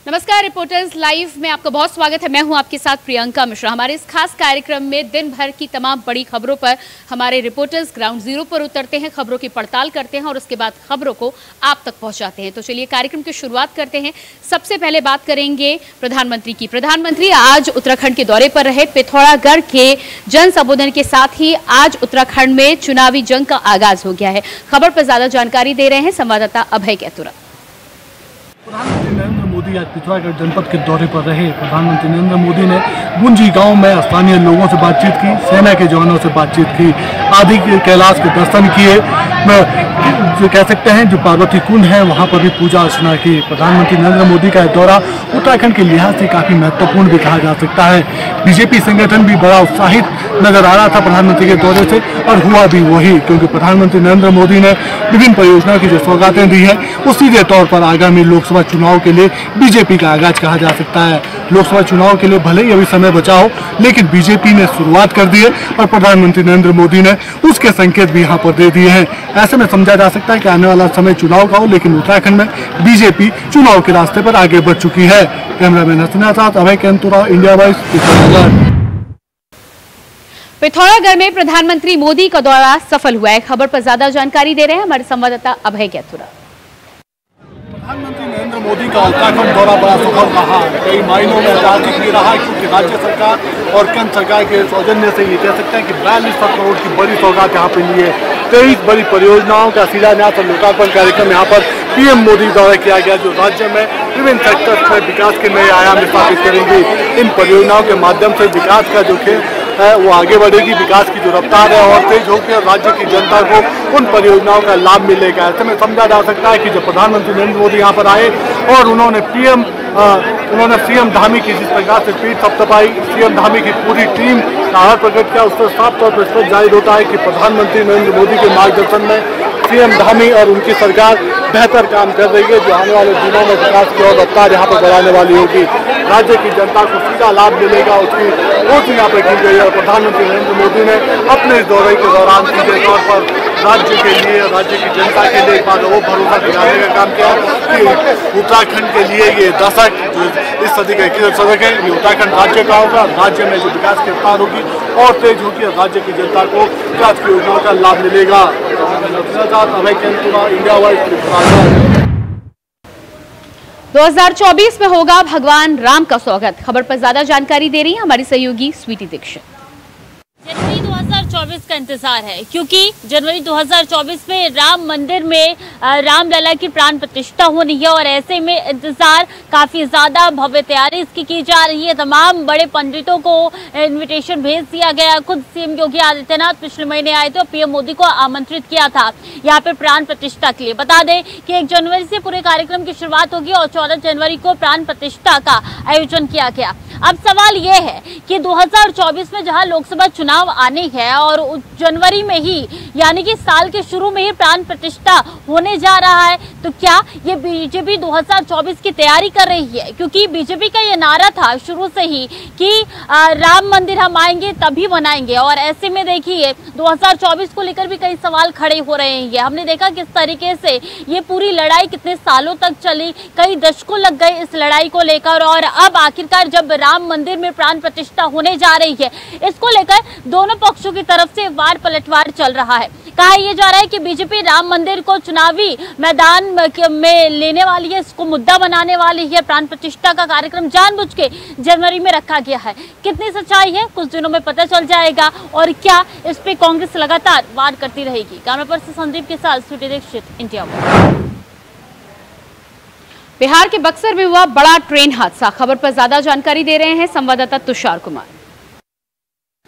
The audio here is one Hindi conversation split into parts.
नमस्कार रिपोर्टर्स लाइव में आपका बहुत स्वागत है। मैं हूं आपके साथ प्रियंका मिश्रा। हमारे इस खास कार्यक्रम में दिन भर की तमाम बड़ी खबरों पर हमारे रिपोर्टर्स ग्राउंड जीरो पर उतरते हैं, खबरों की पड़ताल करते हैं और उसके बाद खबरों को आप तक पहुंचाते हैं। तो चलिए कार्यक्रम की शुरुआत करते हैं। सबसे पहले बात करेंगे प्रधानमंत्री की। प्रधानमंत्री आज उत्तराखंड के दौरे पर रहे। पिथौरागढ़ के जन संबोधन के साथ ही आज उत्तराखंड में चुनावी जंग का आगाज हो गया है। खबर पर ज्यादा जानकारी दे रहे हैं संवाददाता अभय कैतुरा। प्रधानमंत्री नरेंद्र मोदी आज पिथौरागढ़ जनपद के दौरे पर रहे। प्रधानमंत्री नरेंद्र मोदी ने गुंजी गांव में स्थानीय लोगों से बातचीत की, सेना के जवानों से बातचीत की, आदि कैलाश के दर्शन किए, जो कह सकते हैं जो पार्वती कुंड है वहां पर भी पूजा अर्चना की। प्रधानमंत्री नरेंद्र मोदी का दौरा उत्तराखंड के लिहाज से काफी महत्वपूर्ण भी कहा जा सकता है। बीजेपी संगठन भी बड़ा उत्साहित नजर आ रहा था प्रधानमंत्री के दौरे से, और हुआ भी वही, क्योंकि प्रधानमंत्री नरेंद्र मोदी ने विभिन्न परियोजनाओं की जो सौगातें दी है वो सीधे तौर पर आगामी लोकसभा चुनाव के लिए बीजेपी का आगाज कहा जा सकता है। लोकसभा चुनाव के लिए भले ही अभी समय बचा हो, लेकिन बीजेपी ने शुरुआत कर दी है और प्रधानमंत्री नरेंद्र मोदी ने उसके संकेत भी यहाँ पर दे दिए हैं। ऐसे में समझा जा सकता है कि आने वाला समय चुनाव का हो, लेकिन उत्तराखंड में बीजेपी चुनाव के रास्ते पर आगे बढ़ चुकी है। कैमरामैन हसना साथ अभय कैतुरा, इंडिया वॉइस, पिथौरागढ़। पिथौरागढ़ में प्रधानमंत्री मोदी का दौरा सफल हुआ है। खबर पर ज्यादा जानकारी दे रहे हैं हमारे संवाददाता अभय कैतुरा। प्रधानमंत्री नरेंद्र मोदी का उत्तराखंड दौरा बड़ा सफल रहा। कई मायनों में ऐतिहासिक भी रहा, क्योंकि राज्य सरकार और केंद्र सरकार के सौजन्य से ये कह सकते हैं कि 42 करोड़ की बड़ी सौगात यहाँ पे ली है। 23 बड़ी परियोजनाओं का शिलान्यास और लोकार्पण कार्यक्रम यहाँ पर पीएम मोदी द्वारा किया गया, जो राज्य में विभिन्न सेक्टर्स में विकास के नए आयाम स्थापित करेंगे। इन परियोजनाओं के माध्यम से विकास का जो खेल है वो आगे बढ़ेगी, विकास की जो रफ्तार है और तेज होगी और राज्य की जनता को उन परियोजनाओं का लाभ मिलेगा। ऐसे में समझा जा सकता है कि जब प्रधानमंत्री नरेंद्र मोदी यहाँ पर आए और उन्होंने सीएम धामी की जिस प्रकार से पीठ थपथपाई, सीएम धामी की पूरी टीम का आभार प्रकट किया, उससे साफ तौर पर स्पष्ट जाहिर होता है कि प्रधानमंत्री नरेंद्र मोदी के मार्गदर्शन में सीएम धामी और उनकी सरकार बेहतर काम कर रही है, जो आने वाले दिनों में विकास की और रफ्तार यहाँ पर बढ़ाने वाली होगी। राज्य की जनता को सीधा लाभ मिलेगा, उसकी कोशिश यहाँ पर की गई है। प्रधानमंत्री नरेंद्र मोदी ने अपने इस दौरे के दौरान सीधे तौर पर राज्य के लिए, राज्य की जनता के लिए एक बात वो भरोसा दिलाने का काम किया कि उत्तराखंड के लिए ये दशक, जो इस सदी का 21वां दशक है, ये उत्तराखंड राज्य का होगा। राज्य में जो विकास की रफ्तार होगी और तेज होगी और राज्य की जनता को विकास की योजनाओं का लाभ मिलेगा। अभय कैतुरा, इंडिया वॉइस, पिथौरागढ़। 2024 में होगा भगवान राम का स्वागत। खबर पर ज्यादा जानकारी दे रही है हमारी सहयोगी स्वीटी दीक्षित। जनवरी 2024 का इंतजार है, क्योंकि जनवरी 2024 में राम मंदिर में रामलला की प्राण प्रतिष्ठा होनी है और ऐसे में इंतजार काफी ज्यादा, भव्य तैयारी इसकी की जा रही है। तमाम बड़े पंडितों को इनविटेशन भेज दिया गया। खुद सीएम योगी आदित्यनाथ पिछले महीने आए थे और पीएम मोदी को आमंत्रित किया था यहाँ पे प्राण प्रतिष्ठा के लिए। बता दें कि 1 जनवरी से पूरे कार्यक्रम की शुरुआत होगी और 14 जनवरी को प्राण प्रतिष्ठा का आयोजन किया गया। अब सवाल ये है कि 2024 में जहां लोकसभा चुनाव आने हैं और जनवरी में ही, यानी कि साल के शुरू में ही प्राण प्रतिष्ठा होने जा रहा है, तो क्या ये बीजेपी 2024 की तैयारी कर रही है? क्योंकि बीजेपी का ये नारा था शुरू से ही कि राम मंदिर हम आएंगे तभी बनाएंगे, और ऐसे में देखिए 2024 को लेकर भी कई सवाल खड़े हो रहे हैं। हमने देखा किस तरीके से ये पूरी लड़ाई कितने सालों तक चली, कई दशकों लग गए इस लड़ाई को लेकर, और अब आखिरकार जब राम मंदिर में प्राण प्रतिष्ठा होने जा रही है, इसको लेकर दोनों पक्षों की तरफ से वार पलटवार चल रहा है। कहा यह जा रहा है कि बीजेपी राम मंदिर को चुनावी मैदान में लेने वाली है, इसको मुद्दा बनाने वाली है। प्राण प्रतिष्ठा का कार्यक्रम जानबूझ के जनवरी में रखा गया है। कितनी सच्चाई है कुछ दिनों में पता चल जाएगा, और क्या इस पे कांग्रेस लगातार वार करती रहेगी। कैमरा पर्सन संदीप के साथ स्वीटी दीक्षित, इंडिया। बिहार के बक्सर में हुआ बड़ा ट्रेन हादसा। खबर पर ज्यादा जानकारी दे रहे हैं संवाददाता तुषार कुमार।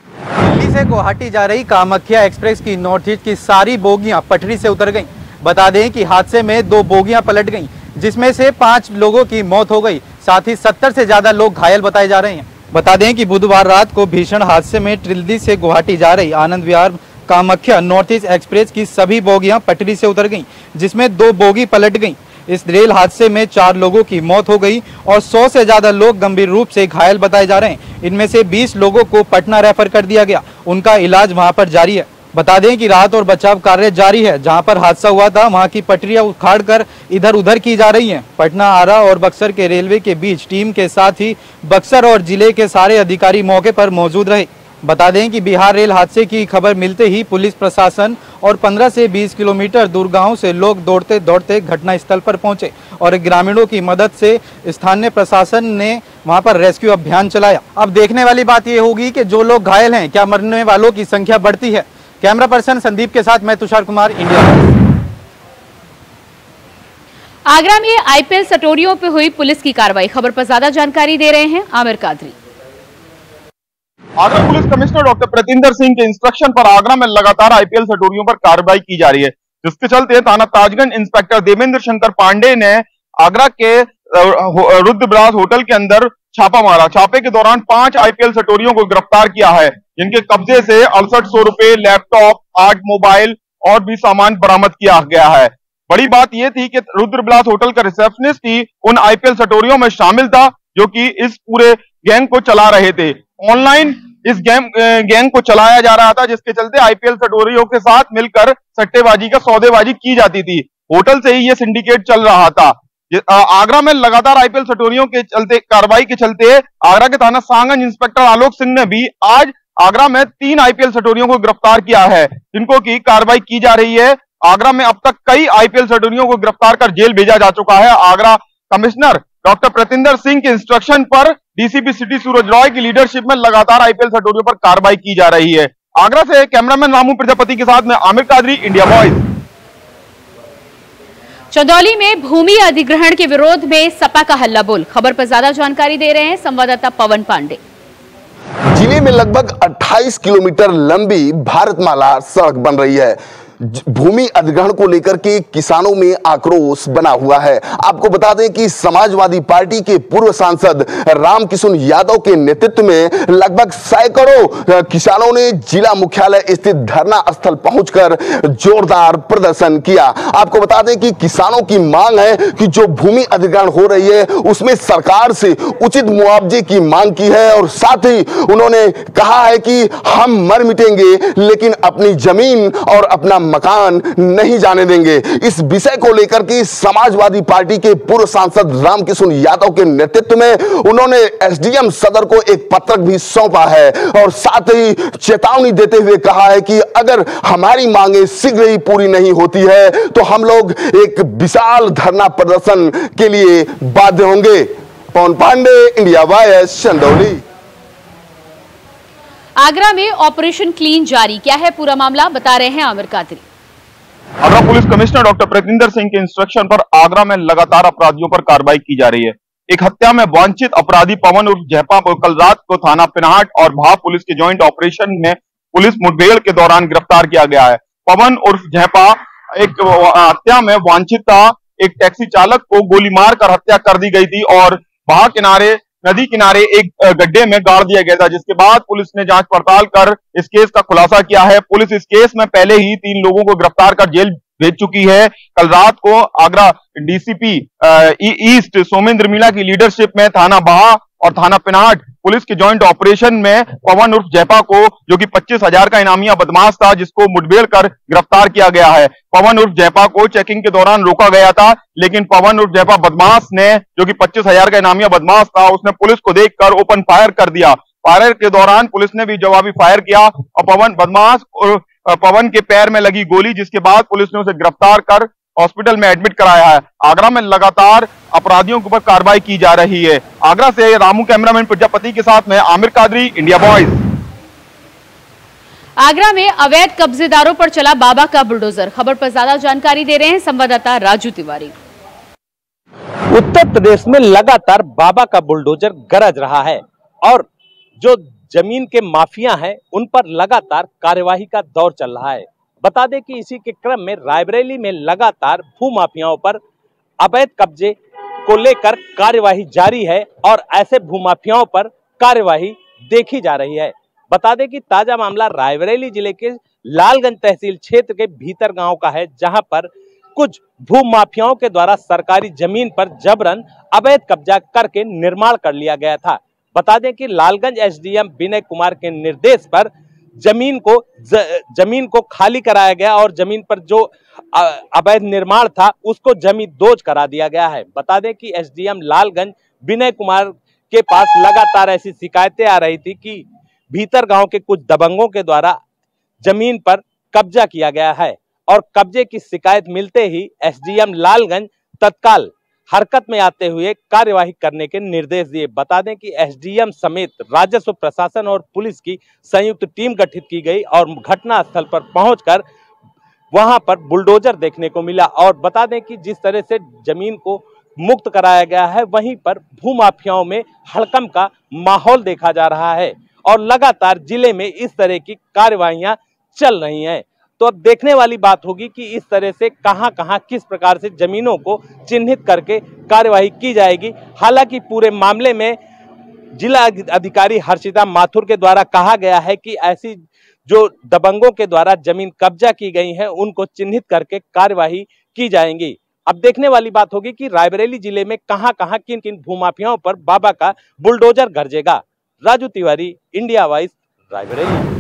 दिल्ली से गुवाहाटी जा रही कामाख्या एक्सप्रेस की नॉर्थ ईस्ट की सारी बोगियां पटरी से उतर गईं। बता दें कि हादसे में 2 बोगियां पलट गईं, जिसमें से 5 लोगों की मौत हो गई। साथ ही 70 से ज्यादा लोग घायल बताए जा रहे हैं। बता दें कि बुधवार रात को भीषण हादसे में दिल्ली से गुवाहाटी जा रही Anand Vihar Kamakhya north east express की सभी बोगियां पटरी से उतर गईं, जिसमें 2 बोगी पलट गईं। इस रेल हादसे में 4 लोगों की मौत हो गई और 100 से ज्यादा लोग गंभीर रूप से घायल बताए जा रहे हैं। इनमें से 20 लोगों को पटना रेफर कर दिया गया, उनका इलाज वहां पर जारी है। बता दें कि राहत और बचाव कार्य जारी है। जहां पर हादसा हुआ था वहां की पटरियां उखाड़कर इधर उधर की जा रही हैं। पटना, आरा और बक्सर के रेलवे के बीच टीम के साथ ही बक्सर और जिले के सारे अधिकारी मौके पर मौजूद रहे। बता दें कि बिहार रेल हादसे की खबर मिलते ही पुलिस प्रशासन और 15 से 20 किलोमीटर दूर गांव से लोग दौड़ते दौड़ते घटनास्थल पर पहुंचे और ग्रामीणों की मदद से स्थानीय प्रशासन ने वहां पर रेस्क्यू अभियान चलाया। अब देखने वाली बात यह होगी कि जो लोग घायल हैं, क्या मरने वालों की संख्या बढ़ती है। कैमरा पर्सन संदीप के साथ मैं तुषार कुमार, इंडिया। आगरा में आईपीएल सटोरियों पर हुई पुलिस की कार्रवाई, खबर पर ज्यादा जानकारी दे रहे हैं Aamir Qadri. Agra police commissioner doctor Pratinder Singh के इंस्ट्रक्शन पर आगरा में लगातार आईपीएल सटोरियों पर कार्रवाई की जा रही है, जिसके चलते थाना ताजगंज इंस्पेक्टर देवेंद्र शंकर पांडे ने आगरा के रुद्रविलास होटल के अंदर छापा मारा। छापे के दौरान 5 आईपीएल सटोरियों को गिरफ्तार किया है, जिनके कब्जे से 6800 रुपए, लैपटॉप, 8 मोबाइल और भी सामान बरामद किया गया है। बड़ी बात यह थी कि रुद्रविलास होटल का रिसेप्शनिस्ट ही उन आईपीएल सटोरियों में शामिल था, जो कि इस पूरे गैंग को चला रहे थे। ऑनलाइन इस गैंग को चलाया जा रहा था, जिसके चलते आईपीएल सटोरियों के साथ मिलकर सट्टेबाजी का सौदेबाजी की जाती थी। होटल से ही यह सिंडिकेट चल रहा था। आगरा में लगातार आईपीएल सटोरियों के चलते कार्रवाई के चलते आगरा के थाना सांगंज इंस्पेक्टर आलोक सिंह ने भी आज आगरा में 3 आईपीएल सटोरियों को गिरफ्तार किया है, जिनको की कार्रवाई की जा रही है। आगरा में अब तक कई आईपीएल सटोरियों को गिरफ्तार कर जेल भेजा जा चुका है। आगरा कमिश्नर डॉक्टर प्रतिंदर सिंह के इंस्ट्रक्शन पर डीसीपी सिटी सूरज रॉय की लीडरशिप में लगातार आईपीएल सटोरियों पर कार्रवाई की जा रही है। आगरा से कैमरामैन रामू प्रजापति के साथ में आमिर कादरी, इंडिया वॉइस। चंदौली में भूमि अधिग्रहण के विरोध में सपा का हल्ला बोल, खबर पर ज्यादा जानकारी दे रहे हैं संवाददाता पवन पांडे। जिले में लगभग 28 किलोमीटर लंबी भारतमाला सड़क बन रही है। भूमि अधिग्रहण को लेकर के किसानों में आक्रोश बना हुआ है। आपको बता दें कि समाजवादी पार्टी के पूर्व सांसद रामकिशुन यादव के नेतृत्व में लगभग सैकड़ों किसानों ने जिला मुख्यालय स्थित धरना स्थल पहुंचकर जोरदार प्रदर्शन किया। आपको बता दें कि किसानों की मांग है कि जो भूमि अधिग्रहण हो रही है उसमें सरकार से उचित मुआवजे की मांग की है और साथ ही उन्होंने कहा है कि हम मर मिटेंगे लेकिन अपनी जमीन और अपना मकान नहीं जाने देंगे। इस विषय को लेकर के समाजवादी पार्टी के पूर्व सांसद रामकिशुन यादव के नेतृत्व में उन्होंने एसडीएम सदर को एक पत्रक भी सौंपा है और साथ ही चेतावनी देते हुए कहा है कि अगर हमारी मांगे शीघ्र ही पूरी नहीं होती है तो हम लोग एक विशाल धरना प्रदर्शन के लिए बाध्य होंगे। पवन पांडे, इंडिया वॉइस, चंदौली। आगरा में ऑपरेशन क्लीन जारी, क्या है पूरा मामला, बता रहे हैं Aamir Qadri. Agra police commissioner doctor Pratinder Singh के इंस्ट्रक्शन पर आगरा में लगातार अपराधियों पर कार्रवाई की जा रही है। एक हत्या में वांछित अपराधी पवन उर्फ जयपा को कल रात को थाना पिनाहट और भाव पुलिस के ज्वाइंट ऑपरेशन में पुलिस मुठभेड़ के दौरान गिरफ्तार किया गया है। पवन उर्फ जयपा एक हत्या में वांछित था। एक टैक्सी चालक को गोली मारकर हत्या कर दी गई थी और भाव किनारे नदी किनारे एक गड्ढे में गाड़ दिया गया था, जिसके बाद पुलिस ने जांच पड़ताल कर इस केस का खुलासा किया है। पुलिस इस केस में पहले ही 3 लोगों को गिरफ्तार कर जेल भेज चुकी है। कल रात को आगरा डीसीपी ईस्ट सोमेंद्र मीणा की लीडरशिप में थाना बाहा और थाना पिनाहट पुलिस के जॉइंट ऑपरेशन में पवन उर्फ जयपा को, जो कि 25,000 का इनामिया बदमाश था, जिसको मुठभेड़ कर गिरफ्तार किया गया है। पवन उर्फ जयपा को चेकिंग के दौरान रोका गया था, लेकिन पवन उर्फ जयपा बदमाश ने, जो कि 25,000 का इनामिया बदमाश था, उसने पुलिस को देखकर ओपन फायर कर दिया। फायर के दौरान पुलिस ने भी जवाबी फायर किया और पवन के पैर में लगी गोली, जिसके बाद पुलिस ने उसे गिरफ्तार कर हॉस्पिटल में एडमिट कराया है। आगरा में लगातार अपराधियों के ऊपर कार्रवाई की जा रही है। आगरा से रामू कैमरामैन प्रजापति के साथ में आमिर कादरी, इंडिया वॉइस। आगरा में अवैध कब्जेदारों पर चला बाबा का बुलडोजर, खबर पर ज्यादा जानकारी दे रहे हैं संवाददाता राजू तिवारी। उत्तर प्रदेश में लगातार बाबा का बुलडोजर गरज रहा है और जो जमीन के माफिया हैं उन पर लगातार कार्यवाही का दौर चल रहा है। बता दें कि इसी के क्रम में रायबरेली में लगातार भू माफियाओं पर अवैध कब्जे को लेकर कार्यवाही जारी है और ऐसे भूमाफियाओं पर कार्यवाही देखी जा रही है। बता दें कि ताजा मामला रायबरेली जिले के लालगंज तहसील क्षेत्र के भीतर गांव का है, जहां पर कुछ भूमाफियाओं के द्वारा सरकारी जमीन पर जबरन अवैध कब्जा करके निर्माण कर लिया गया था। बता दें कि लालगंज एसडीएम विनय कुमार के निर्देश पर जमीन को खाली कराया गया और जमीन पर जो अवैध निर्माण था उसको जमीन दोज करा दिया गया है। बता दें कि एसडीएम लालगंज विनय कुमार के पास लगातार ऐसी शिकायतें आ रही थी कि भीतर गांव के कुछ दबंगों के द्वारा जमीन पर कब्जा किया गया है और कब्जे की शिकायत मिलते ही एसडीएम लालगंज तत्काल हरकत में आते हुए कार्यवाही करने के निर्देश दिए। बता दें कि एसडीएम समेत राजस्व प्रशासन और पुलिस की संयुक्त टीम गठित की गई और घटना स्थल पर पहुंचकर वहां पर बुलडोजर देखने को मिला। और बता दें कि जिस तरह से जमीन को मुक्त कराया गया है वहीं पर भूमाफियाओं में हड़कंप का माहौल देखा जा रहा है और लगातार जिले में इस तरह की कार्यवाहियां चल रही हैं। तो अब देखने वाली बात होगी कि इस तरह से कहां किस प्रकार से जमीनों को चिन्हित करके कार्यवाही की जाएगी। हालांकि पूरे मामले में जिला अधिकारी हर्षिता माथुर के द्वारा कहा गया है कि ऐसी जो दबंगों के द्वारा जमीन कब्जा की गई है उनको चिन्हित करके कार्यवाही की जाएगी। अब देखने वाली बात होगी कि रायबरेली जिले में कहां किन किन भूमाफियाओं पर बाबा का बुलडोजर गरजेगा। Raju Tiwari, India Voice, Raebareli.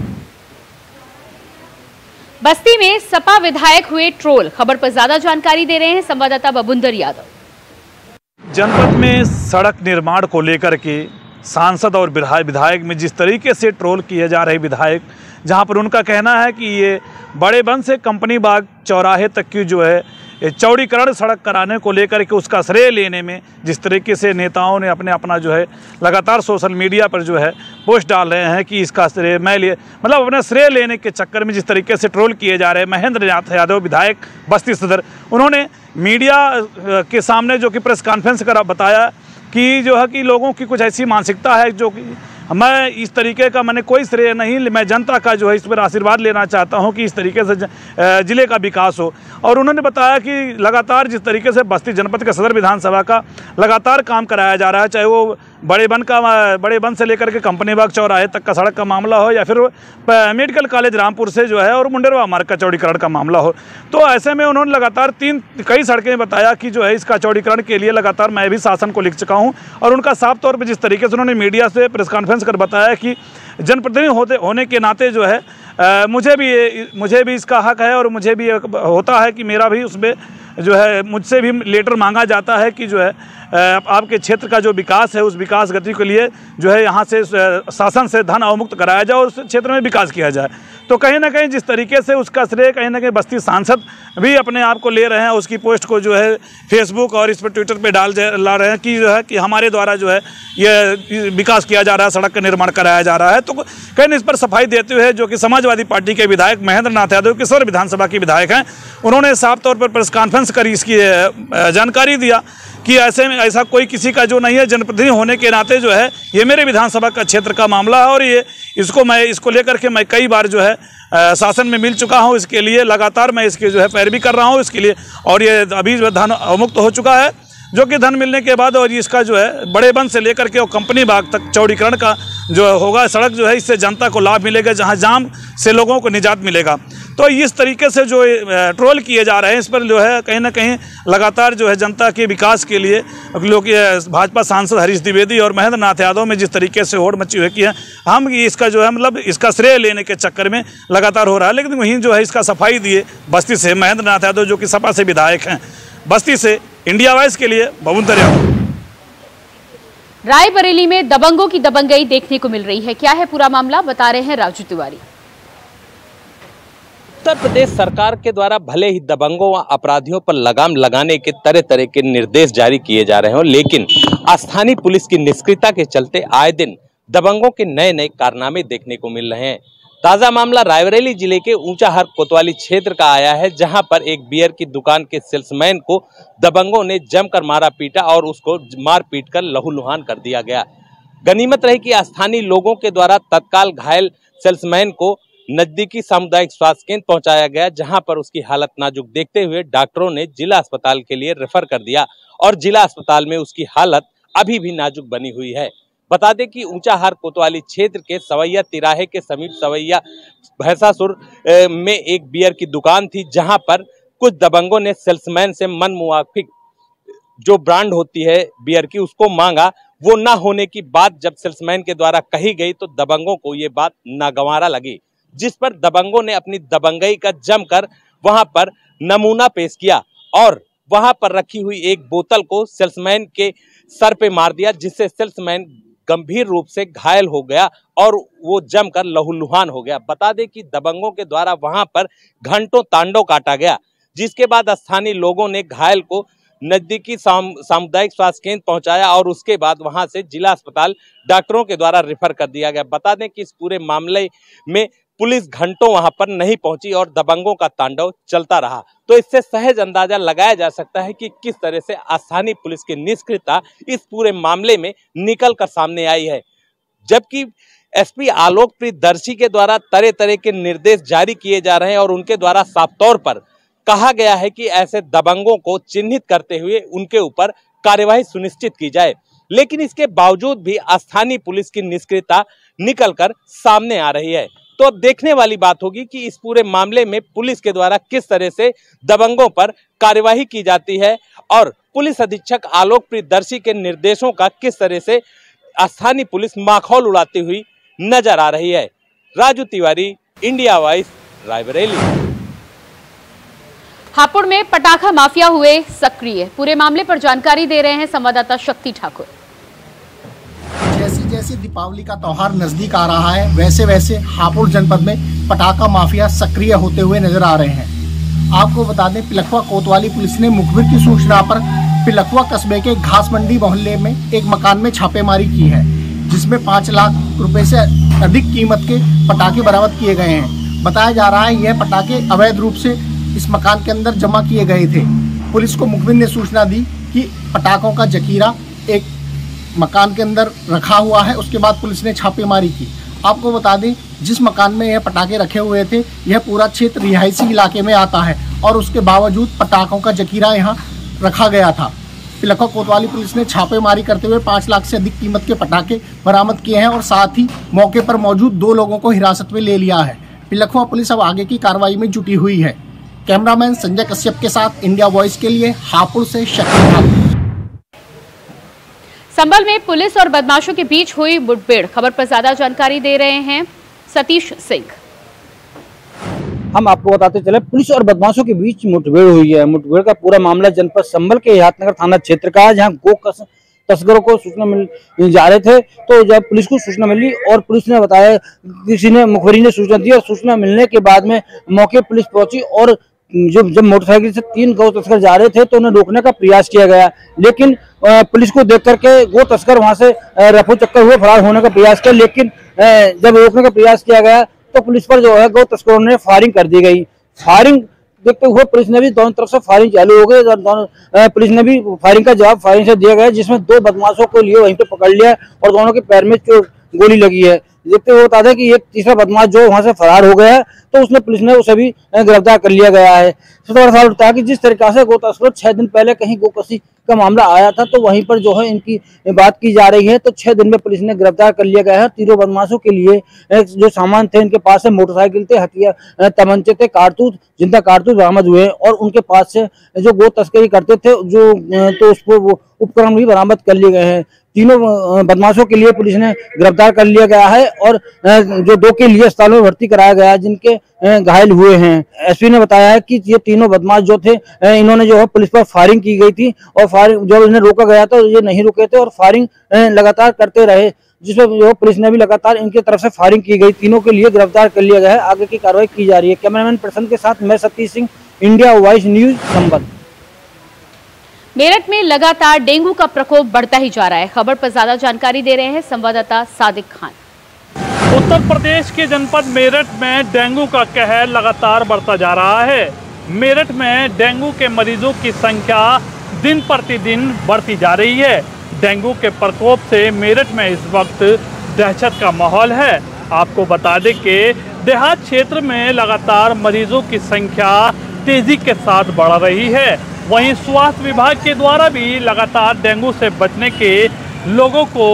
बस्ती में सपा विधायक हुए ट्रोल, खबर पर ज्यादा जानकारी दे रहे हैं संवाददाता बबुंदर यादव। जनपद में सड़क निर्माण को लेकर के सांसद और विधायक में जिस तरीके से ट्रोल किए जा रहे विधायक, जहां पर उनका कहना है कि ये बड़े बन से कंपनी बाग चौराहे तक की जो है चौड़ीकरण सड़क कराने को लेकर के उसका श्रेय लेने में जिस तरीके से नेताओं ने अपना जो है लगातार सोशल मीडिया पर जो है पोस्ट डाल रहे हैं कि इसका श्रेय मैं लिए, मतलब अपना श्रेय लेने के चक्कर में जिस तरीके से ट्रोल किए जा रहे हैं। महेंद्र नाथ यादव विधायक बस्ती सदर, उन्होंने मीडिया के सामने जो कि प्रेस कॉन्फ्रेंस कर बताया कि जो है कि लोगों की कुछ ऐसी मानसिकता है जो कि मैं इस तरीके का मैंने कोई श्रेय नहीं, मैं जनता का जो है इस पर आशीर्वाद लेना चाहता हूं कि इस तरीके से जिले का विकास हो। और उन्होंने बताया कि लगातार जिस तरीके से बस्ती जनपद के सदर विधानसभा का लगातार काम कराया जा रहा है, चाहे वो बड़े बन से लेकर के कंपनी बाग चौराहे तक का सड़क का मामला हो या फिर मेडिकल कॉलेज रामपुर से जो है और मुंडेरवा मार्ग का चौड़ीकरण का मामला हो। तो ऐसे में उन्होंने लगातार कई सड़कें बताया कि जो है इसका चौड़ीकरण के लिए लगातार मैं भी शासन को लिख चुका हूँ। और उनका साफ तौर पर जिस तरीके से उन्होंने मीडिया से प्रेस कॉन्फ्रेंस कर बताया कि जनप्रतिनिधि होने के नाते जो है मुझे भी इसका हक है और मुझे भी होता है कि मेरा भी उसमें जो है मुझसे भी लेटर मांगा जाता है कि जो है आपके क्षेत्र का जो विकास है उस विकास गति के लिए जो है यहाँ से शासन से धन अवमुक्त कराया जाए और उस क्षेत्र में विकास किया जाए। तो कहीं ना कहीं जिस तरीके से उसका श्रेय कहीं ना कहीं बस्ती सांसद भी अपने आप को ले रहे हैं, उसकी पोस्ट को जो है फेसबुक और इस पर ट्विटर पे ला रहे हैं कि जो है कि हमारे द्वारा जो है ये विकास किया जा रहा है, सड़क का निर्माण कराया जा रहा है। तो कहीं इस पर सफाई देते हुए जो कि समाजवादी पार्टी के विधायक महेंद्र नाथ यादव किशोर विधानसभा के विधायक हैं, उन्होंने साफ तौर पर प्रेस कॉन्फ्रेंस करी इसकी जानकारी दिया कि ऐसा कोई किसी का जो नहीं है, जनप्रतिनिधि होने के नाते जो है ये मेरे विधानसभा का क्षेत्र का मामला है और ये इसको लेकर के मैं कई बार जो है शासन में मिल चुका हूँ। इसके लिए लगातार मैं इसकी जो है पैरवी कर रहा हूँ इसके लिए, और ये अभी जो धन अवमुक्त हो चुका है, जो कि धन मिलने के बाद और इसका जो है बड़े बन से लेकर के और कंपनी बाग तक चौड़ीकरण का जो होगा सड़क जो है इससे जनता को लाभ मिलेगा, जहां जाम से लोगों को निजात मिलेगा। तो इस तरीके से जो ट्रोल किए जा रहे हैं इस पर जो है कहीं ना कहीं लगातार जो है जनता के विकास के लिए लोग भाजपा सांसद हरीश द्विवेदी और महेंद्र नाथ यादव में जिस तरीके से होड़ मची हुई है, हम इसका जो है मतलब इसका श्रेय लेने के चक्कर में लगातार हो रहा है। लेकिन वहीं जो है इसका सफाई दिए बस्ती से महेंद्र नाथ यादव जो कि सपा से विधायक हैं। बस्ती से इंडिया वॉइस के लिए बबुंदर यादव। रायबरेली में दबंगों की दबंगई देखने को मिल रही है, क्या है पूरा मामला, बता रहे हैं राजू तिवारी। उत्तर प्रदेश सरकार के द्वारा भले ही दबंगों व अपराधियों पर लगाम लगाने के तरह तरह के निर्देश जारी किए जा रहे हों, लेकिन स्थानीय पुलिस की निष्क्रियता के चलते आए दिन दबंगों के नए नए कारनामे देखने को मिल रहे हैं। ताजा मामला रायबरेली जिले के ऊंचाहार कोतवाली क्षेत्र का आया है, जहां पर एक बियर की दुकान के सेल्समैन को दबंगों ने जमकर मारा पीटा और उसको मार पीट कर लहूलुहान कर दिया गया। गनीमत रही कि स्थानीय लोगों के द्वारा तत्काल घायल सेल्समैन को नजदीकी सामुदायिक स्वास्थ्य केंद्र पहुंचाया गया, जहां पर उसकी हालत नाजुक देखते हुए डॉक्टरों ने जिला अस्पताल के लिए रेफर कर दिया और जिला अस्पताल में उसकी हालत अभी भी नाजुक बनी हुई है। बता दें कि ऊंचाहार कोतवाली क्षेत्र के सवैया तिराहे के समीप सवैया भैंसासुर में एक बियर की दुकान थी, जहां पर कुछ दबंगों ने सेल्समैन से मन मुवाफिक जो ब्रांड होती है बियर की उसको मांगा। वो ना होने की बात जब सेल्समैन के द्वारा कही गई तो दबंगों को ये बात नागवारा लगी। जिस पर दबंगों ने अपनी दबंगई का जमकर वहां पर नमूना पेश किया और वहां पर रखी हुई एक बोतल को सेल्समैन के सर पे मार दिया, जिससे सेल्समैन गंभीर रूप से घायल हो गया और वो जमकर लहूलुहान हो गया। बता दें कि दबंगों के द्वारा वहां पर घंटों तांडव काटा गया, जिसके बाद स्थानीय लोगों ने घायल को नजदीकी सामुदायिक स्वास्थ्य केंद्र पहुंचाया और उसके बाद वहां से जिला अस्पताल डॉक्टरों के द्वारा रेफर कर दिया गया। बता दें कि इस पूरे मामले में पुलिस घंटों वहां पर नहीं पहुंची और दबंगों का तांडव चलता रहा। तो इससे सहज अंदाजा लगाया जा सकता है कि किस तरह से स्थानीय पुलिस की निष्क्रियता इस पूरे मामले में निकल कर सामने आई है। जबकि एसपी आलोक प्रियदर्शी के द्वारा तरह तरह के निर्देश जारी किए जा रहे हैं और उनके द्वारा साफ तौर पर कहा गया है कि ऐसे दबंगों को चिन्हित करते हुए उनके ऊपर कार्यवाही सुनिश्चित की जाए, लेकिन इसके बावजूद भी स्थानीय पुलिस की निष्क्रियता निकलकर सामने आ रही है। तो अब देखने वाली बात होगी कि इस पूरे मामले में पुलिस के द्वारा किस तरह से दबंगों पर कार्यवाही की जाती है और पुलिस अधीक्षक आलोक प्रियदर्शी के निर्देशों का किस तरह से स्थानीय पुलिस माखौल उड़ाती हुई नजर आ रही है। Raju Tiwari, India Voice, Raebareli. हापुड़ में पटाखा माफिया हुए सक्रिय, पूरे मामले पर जानकारी दे रहे हैं संवाददाता शक्ति ठाकुर। जैसे जैसे दीपावली का त्योहार नजदीक आ रहा है, वैसे वैसे हापुड़ जनपद में पटाखा माफिया सक्रिय होते हुए नजर आ रहे हैं। आपको बता दें, पिलखवा कोतवाली पुलिस ने मुखबिर की सूचना पर पिलखवा कस्बे के घास मंडी मोहल्ले में एक मकान में छापेमारी की है, जिसमें 5 लाख रुपए से अधिक कीमत के पटाखे बरामद किए गए हैं। बताया जा रहा है यह पटाखे अवैध रूप से इस मकान के अंदर जमा किए गए थे। पुलिस को मुखबिर ने सूचना दी कि पटाखों का जखीरा एक मकान के अंदर रखा हुआ है। उसके बाद पुलिस ने छापेमारी की। आपको बता दें, जिस मकान में यह पटाखे रखे हुए थे, यह पूरा क्षेत्र रिहायशी इलाके में आता है और उसके बावजूद पटाखों का जखीरा यहाँ रखा गया था। पिलखवा कोतवाली पुलिस ने छापेमारी करते हुए 5 लाख से अधिक कीमत के पटाखे बरामद किए हैं और साथ ही मौके पर मौजूद 2 लोगों को हिरासत में ले लिया है। पिलखवा पुलिस अब आगे की कार्रवाई में जुटी हुई है। कैमरामैन संजय कश्यप के साथ इंडिया वॉइस के लिए हापुड़ से शक्ति ठाकुर। संभल में पुलिस और बदमाशों के बीच हुई मुठभेड़, खबर पर ज्यादा जानकारी दे रहे हैं सतीश सिंह। हम आपको बताते चले, पुलिस और बदमाशों के बीच मुठभेड़ हुई है। मुठभेड़ का पूरा मामला जनपद संभल के यादनगर थाना क्षेत्र का है, जहां गो तस्करों को सूचना मिल जा रहे थे। तो जब पुलिस को सूचना मिली और पुलिस ने बताया, किसी ने मुखबिर ने सूचना दी और सूचना मिलने के बाद में मौके पुलिस पहुंची और जब मोटरसाइकिल से 3 गौ तस्कर जा रहे थे तो उन्हें रोकने का प्रयास किया गया, लेकिन पुलिस को देख करके गौ तस्कर वहां से रफू चक्कर हुए फरार होने का प्रयास किया। लेकिन जब रोकने का प्रयास किया गया तो पुलिस पर जो है गौ तस्करों ने फायरिंग कर दी गई। फायरिंग देखते हुए पुलिस ने भी दोनों तरफ से फायरिंग चालू हो गई। पुलिस ने भी फायरिंग का जवाब फायरिंग से दिया गया, जिसमें 2 बदमाशों को लिए वहीं पे पकड़ लिया और दोनों के पैर में गोली लगी है। देखते हुए बता दें कि एक तीसरा बदमाश जो वहां से फरार हो गया है, तो उसने पुलिस ने उसे भी गिरफ्तार कर लिया गया है। सबसे बड़ा सवाल उठता है कि जिस तरीके से गो तस्करों 6 दिन पहले कहीं गोकशी का मामला आया था, तो वहीं पर जो है इनकी बात की जा रही है, तो 6 दिन में पुलिस ने गिरफ्तार कर लिया गया है। तीनों बदमाशों के लिए जो सामान थे, इनके पास से मोटरसाइकिल थे, हथियार, तमंचे थे, कारतूस, जिंदा कारतूस बरामद हुए और उनके पास से जो गो तस्करी करते थे तो उस पर वो उपकरण भी बरामद कर लिए गए हैं। तीनों बदमाशों के लिए पुलिस ने गिरफ्तार कर लिया गया है और जो 2 के लिए अस्पताल में भर्ती कराया गया है, जिनके घायल हुए हैं। एसपी ने बताया है कि ये तीनों बदमाश जो थे, इन्होंने जो है पुलिस पर फायरिंग की गई थी और फायरिंग जब इन्हें रोका गया तो ये नहीं रुके थे और फायरिंग लगातार करते रहे, जिसमें जो पुलिस ने भी लगातार इनकी तरफ से फायरिंग की गई। तीनों के लिए गिरफ्तार कर लिया गया है, आगे की कार्रवाई की जा रही है। कैमरामैन प्रसन्न के साथ मैं Satish Singh, India Voice News Sambhal. Meerut में लगातार डेंगू का प्रकोप बढ़ता ही जा रहा है, खबर पर ज्यादा जानकारी दे रहे हैं संवाददाता सादिक खान। उत्तर प्रदेश के जनपद मेरठ में डेंगू का कहर लगातार बढ़ता जा रहा है। मेरठ में डेंगू के मरीजों की संख्या दिन प्रतिदिन बढ़ती जा रही है। डेंगू के प्रकोप से मेरठ में इस वक्त दहशत का माहौल है। आपको बता दें कि देहात क्षेत्र में लगातार मरीजों की संख्या तेजी के साथ बढ़ रही है। वहीं स्वास्थ्य विभाग के द्वारा भी लगातार डेंगू से बचने के लोगों को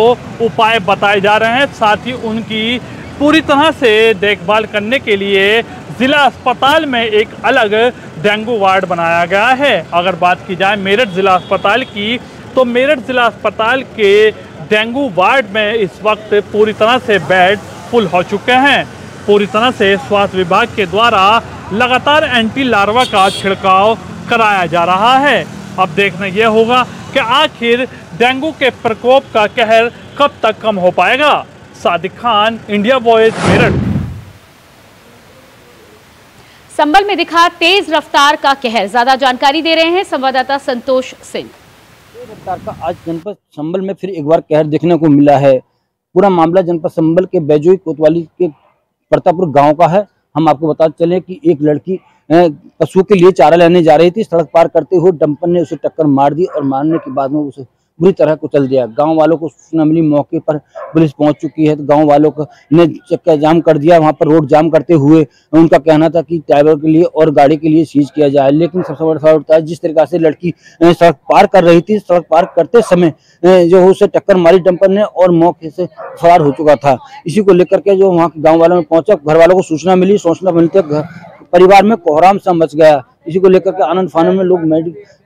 उपाय बताए जा रहे हैं। साथ ही उनकी पूरी तरह से देखभाल करने के लिए जिला अस्पताल में एक अलग डेंगू वार्ड बनाया गया है। अगर बात की जाए मेरठ जिला अस्पताल की, तो मेरठ जिला अस्पताल के डेंगू वार्ड में इस वक्त पूरी तरह से बेड फुल हो चुके हैं। पूरी तरह से स्वास्थ्य विभाग के द्वारा लगातार एंटी लार्वा का छिड़काव कराया जा रहा है। अब देखना यह होगा कि आखिर डेंगू के प्रकोप का कहर कब तक कम हो पाएगा। Sadiq Khan, India Voice, Meerut. संभल में दिखा तेज रफ्तार का कहर, ज्यादा जानकारी दे रहे हैं संवाददाता संतोष सिंह। तेज रफ्तार का आज जनपद संभल में फिर एक बार कहर देखने को मिला है। पूरा मामला जनपद संभल के बैजोई कोतवाली के प्रतापुर गांव का है। हम आपको बता चलें कि एक लड़की पशुओं के लिए चारा लेने जा रही थी। सड़क पार करते हुए डंपर ने उसे टक्कर मार दी और मारने के बाद में उसे बुरी तरह कुचल दिया। गांव वालों को सूचना मिली, मौके पर पुलिस पहुंच चुकी है। तो गांव वालों ने चक्का जाम कर दिया। वहां पर रोड जाम करते हुए उनका कहना था कि ड्राइवर के लिए और गाड़ी के लिए सीज किया जाए। लेकिन सबसे बड़ा सवाल उठता है, जिस तरीके से लड़की सड़क पार कर रही थी, सड़क पार करते समय जो उसे टक्कर मारी डंपर ने और मौके से फरार हो चुका था। इसी को लेकर के जो वहाँ गाँव वालों में पहुंचा, घर वालों को सूचना मिली। सूचना मिलते परिवार में कोहराम सा मच गया। इसी को लेकर के आनंद फानन में लोग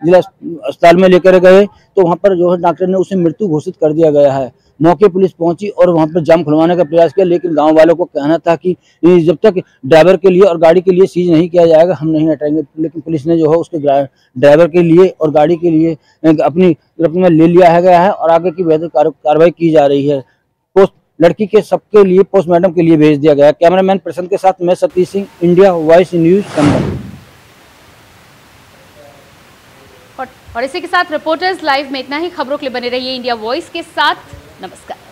जिला अस्पताल में लेकर गए तो वहां पर जो है डॉक्टर ने उसे मृत्यु घोषित कर दिया गया है। मौके पुलिस पहुंची और वहां पर जाम खुलवाने का प्रयास किया, लेकिन गांव वालों को कहना था कि जब तक ड्राइवर के लिए और गाड़ी के लिए सीज नहीं किया जाएगा हम नहीं हटाएंगे। लेकिन पुलिस ने जो है उसके ड्राइवर के लिए और गाड़ी के लिए अपनी गिरफ्त में ले लिया गया है और आगे की बेहतर कार्रवाई की जा रही है। लड़की के सबके लिए पोस्टमार्टम के लिए भेज दिया गया। कैमरामैन प्रसन्न के साथ मैं Satish Singh, India Voice News Sambhal. और इसी के साथ रिपोर्टर्स लाइव में इतना ही। खबरों के लिए बने रहिए इंडिया वॉइस के साथ। नमस्कार।